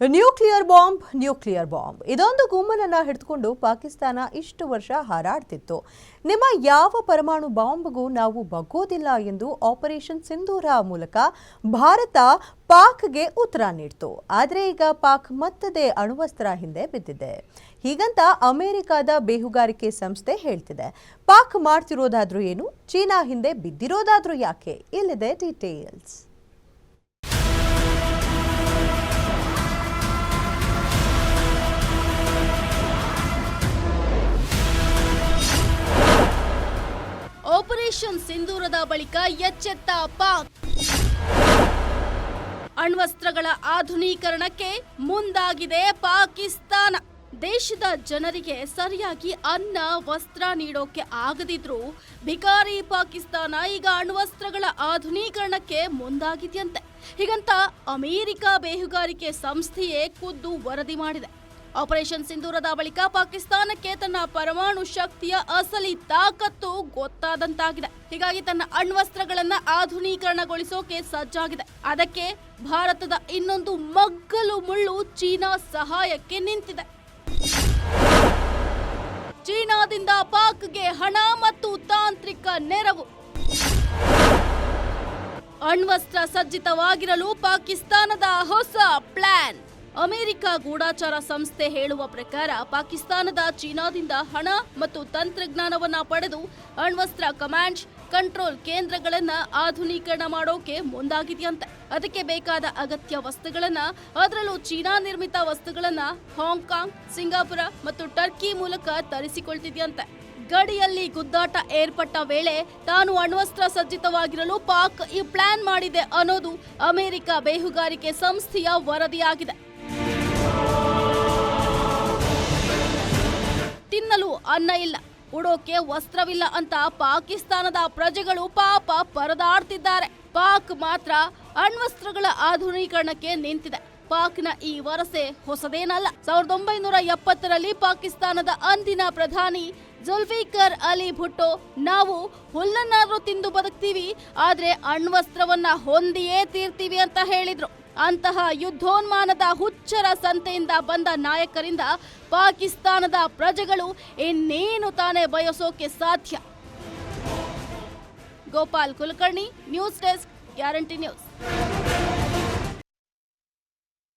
Nuclear bomb ಇದೊಂದು ಗುಮ್ಮನನ್ನ ಹಿಡಿದುಕೊಂಡು ಪಾಕಿಸ್ತಾನ ಇಷ್ಟು ವರ್ಷ ಹಾರಾಡ್ತಿತ್ತು. ನಿಮ್ಮ ಯಾವ ಪರಮಾಣು ಬಾಂಬ್ಗೂ ನಾವು ಬಗ್ಗೋದಿಲ್ಲ ಎಂದು ಆಪರೇಷನ್ ಸಿಂಧೂರ ಮೂಲಕ ಭಾರತ ಪಾಕ್ಗೆ ಉತ್ತರ ನೀಡಿತು. ಆದರೆ ಈಗ ಪಾಕ್ ಮತ್ತದೇ ಅಣ್ವಸ್ತ್ರ ಹಿಂದೆ ಬಿದ್ದಿದೆ. ಹೀಗಂತ ಅಮೆರಿಕದ ಬೇಹುಗಾರಿಕೆ ಸಂಸ್ಥೆ ಹೇಳ್ತಿದೆ. ಪಾಕ್ ಮಾಡ್ತಿರೋದಾದ್ರೂ ಏನು, ಚೀನಾ ಹಿಂದೆ ಬಿದ್ದಿರೋದಾದ್ರೂ ಯಾಕೆ? ಇಲ್ಲಿದೆ ಡೀಟೇಲ್ಸ್. ಆಪರೇಷನ್ ಸಿಂಧೂರದ ಬಳಿಕ ಎಚ್ಚೆತ್ತ ಪಾಕ್. ಅಣ್ವಸ್ತ್ರಗಳ ಆಧುನೀಕರಣಕ್ಕೆ ಮುಂದಾಗಿದೆ ಪಾಕಿಸ್ತಾನ. ದೇಶದ ಜನರಿಗೆ ಸರಿಯಾಗಿ ಅನ್ನ ವಸ್ತ್ರ ನೀಡೋಕೆ ಆಗದಿದ್ರೂ ಬಿಕಾರಿ ಪಾಕಿಸ್ತಾನ ಈಗ ಅಣ್ವಸ್ತ್ರಗಳ ಆಧುನೀಕರಣಕ್ಕೆ ಮುಂದಾಗಿದೆಯಂತೆ. ಹೀಗಂತ ಅಮೆರಿಕ ಬೇಹುಗಾರಿಕೆ ಸಂಸ್ಥೆಯೇ ಖುದ್ದು ವರದಿ ಮಾಡಿದೆ. ಆಪರೇಷನ್ ಸಿಂಧೂರದ ಬಳಿಕ ಪಾಕಿಸ್ತಾನಕ್ಕೆ ತನ್ನ ಪರಮಾಣು ಶಕ್ತಿಯ ಅಸಲಿ ತಾಕತ್ತು ಗೊತ್ತಾದಂತಾಗಿದೆ. ಹೀಗಾಗಿ ತನ್ನ ಅಣ್ವಸ್ತ್ರಗಳನ್ನ ಆಧುನೀಕರಣಗೊಳಿಸೋಕೆ ಸಜ್ಜಾಗಿದೆ. ಅದಕ್ಕೆ ಭಾರತದ ಇನ್ನೊಂದು ಮಗ್ಗಲು ಮುಳ್ಳು ಚೀನಾ ಸಹಾಯಕ್ಕೆ ನಿಂತಿದೆ. ಚೀನಾದಿಂದ ಪಾಕ್ಗೆ ಹಣ ಮತ್ತು ತಾಂತ್ರಿಕ ನೆರವು. ಅಣ್ವಸ್ತ್ರ ಸಜ್ಜಿತವಾಗಿರಲು ಪಾಕಿಸ್ತಾನದ ಹೊಸ ಪ್ಲಾನ್. ಅಮೆರಿಕ ಗೂಢಾಚಾರ ಸಂಸ್ಥೆ ಹೇಳುವ ಪ್ರಕಾರ ಪಾಕಿಸ್ತಾನದ ಚೀನಾದಿಂದ ಹಣ ಮತ್ತು ತಂತ್ರಜ್ಞಾನವನ್ನ ಪಡೆದು ಅಣ್ವಸ್ತ್ರ ಕಮಾಂಡ್ ಕಂಟ್ರೋಲ್ ಕೇಂದ್ರಗಳನ್ನ ಆಧುನೀಕರಣ ಮಾಡೋಕೆ ಮುಂದಾಗಿದೆಯಂತೆ. ಅದಕ್ಕೆ ಬೇಕಾದ ಅಗತ್ಯ ವಸ್ತುಗಳನ್ನ, ಅದರಲ್ಲೂ ಚೀನಾ ನಿರ್ಮಿತ ವಸ್ತುಗಳನ್ನ ಹಾಂಗ್ಕಾಂಗ್, ಸಿಂಗಾಪುರ ಮತ್ತು ಟರ್ಕಿ ಮೂಲಕ ತರಿಸಿಕೊಳ್ತಿದೆಯಂತೆ. ಗಡಿಯಲ್ಲಿ ಗುದ್ದಾಟ ಏರ್ಪಟ್ಟ ವೇಳೆ ತಾನು ಅಣ್ವಸ್ತ್ರ ಸಜ್ಜಿತವಾಗಿರಲು ಪಾಕ್ ಈ ಪ್ಲಾನ್ ಮಾಡಿದೆ ಅನ್ನೋದು ಅಮೆರಿಕ ಬೇಹುಗಾರಿಕೆ ಸಂಸ್ಥೆಯ ವರದಿಯಾಗಿದೆ. ತಿನ್ನಲು ಅನ್ನ ಇಲ್ಲ, ಉಡೋಕೆ ವಸ್ತ್ರವಿಲ್ಲ ಅಂತ ಪಾಕಿಸ್ತಾನದ ಪ್ರಜೆಗಳು ಪಾಪ ಪರದಾಡ್ತಿದ್ದಾರೆ. ಪಾಕ್ ಮಾತ್ರ ಅಣ್ವಸ್ತ್ರಗಳ ಆಧುನೀಕರಣಕ್ಕೆ ನಿಂತಿದೆ. ಪಾಕ್ನ ಈ ವರಸೆ ಹೊಸದೇನಲ್ಲ. 1970ರಲ್ಲಿ ಪಾಕಿಸ್ತಾನದ ಅಂದಿನ ಪ್ರಧಾನಿ ಜುಲ್ಫಿಕರ್ ಅಲಿ ಭುಟ್ಟೋ, ನಾವು ಹುಲ್ಲನ್ನಾದ್ರೂ ತಿಂದು ಬದುಕ್ತೀವಿ, ಆದ್ರೆ ಅಣ್ವಸ್ತ್ರವನ್ನ ಹೊಂದಿಯೇ ತೀರ್ತೀವಿ ಅಂತ ಹೇಳಿದ್ರು. ಅಂತಹ ಯುದ್ಧೋನ್ಮಾನದ ಹುಚ್ಚರ ಸಂತೆಯಿಂದ ಬಂದ ನಾಯಕರಿಂದ ಪಾಕಿಸ್ತಾನದ ಪ್ರಜೆಗಳು ಇನ್ನೇನು ತಾನೇ ಬಯಸೋಕೆ ಸಾಧ್ಯ? Gopal Kulkarni, news desk, guarantee news.